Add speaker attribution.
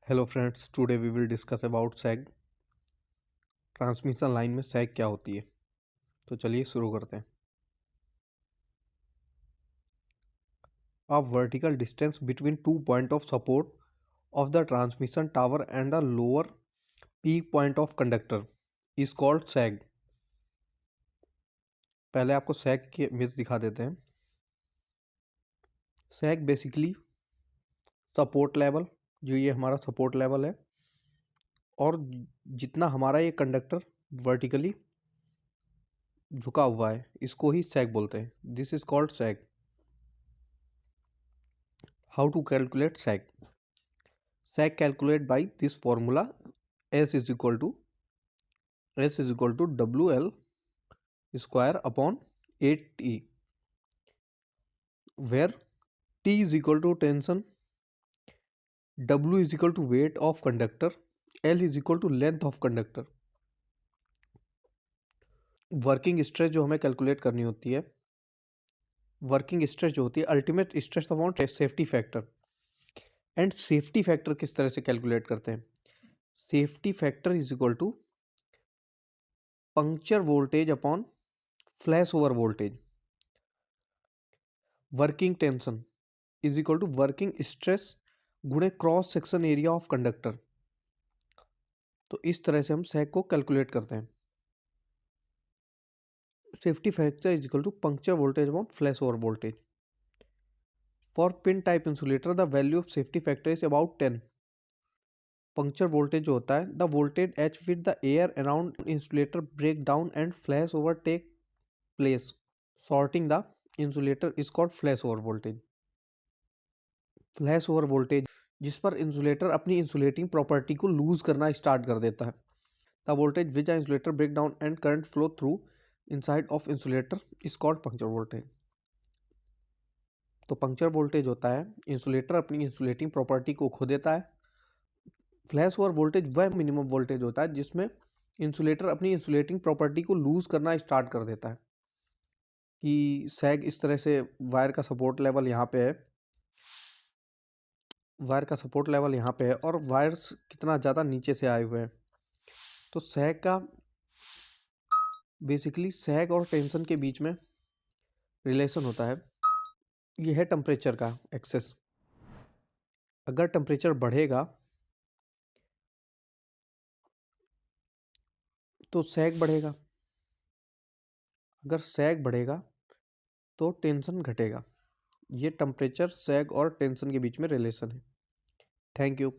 Speaker 1: Hello friends, today we will discuss about sag. Transmission line में sag क्या होती है। तो चलिए शुरू करते हैं। A vertical distance between two point of support of the transmission tower and the lower peak point of conductor is called sag. पहले आपको सैग के इमेज दिखा देते हैं। सैग बेसिकली सपोर्ट लेवल, जो ये हमारा सपोर्ट लेवल है, और जितना हमारा ये कंडक्टर वर्टिकली झुका हुआ है, इसको ही सैग बोलते हैं। This is called sag. How to calculate sag? Sag calculate by this formula. S is equal to WL square upon 8T, where T is equal to tension, W is equal to weight of conductor, L is equal to length of conductor. Working stress जो हमें calculate करनी होती है, working stress जो होती है ultimate stress upon safety factor. And safety factor किस तरह से कैलकुलेट करते हैं? Safety factor is equal to puncture voltage upon flash over voltage. Working tension is equal to working stress गुणे cross section area of conductor. तो इस तरह से हम सैग को कैलकुलेट करते हैं। Safety factor is equal to puncture voltage upon flash over voltage. For pin type insulator the value of safety factor is about 10। Puncture voltage जो होता है, the voltage which with the air around insulator break down and flash over take place shorting the insulator is called flash over voltage. Flash over voltage जिस पर insulator अपनी insulating property को lose करना start कर देता है। The voltage which the insulator break down and current flow through inside of insulator is called puncture voltage. तो puncture voltage होता है इंसुलेटर अपनी इंसुलेटिंग प्रॉपर्टी को खो देता है। फ्लैश ओवर वोल्टेज वह मिनिमम वोल्टेज होता है जिसमें इंसुलेटर अपनी इंसुलेटिंग प्रॉपर्टी को लूज करना स्टार्ट कर देता है। कि सैग इस तरह से वायर का सपोर्ट लेवल यहाँ पे है, वायर का सपोर्ट लेवल यहाँ पे है और वायर्स कितना ज़्यादा नीचे से आए हुए हैं। तो सैग का बेसिकली सैग और टेंशन के बीच में रिलेशन होता है। यह है टेम्परेचर का एक्सेस। अगर टेम्परेचर बढ़ेगा तो सैग बढ़ेगा, अगर सैग बढ़ेगा तो टेंशन घटेगा। ये टेम्परेचर, सैग और टेंशन के बीच में रिलेशन है। Thank you.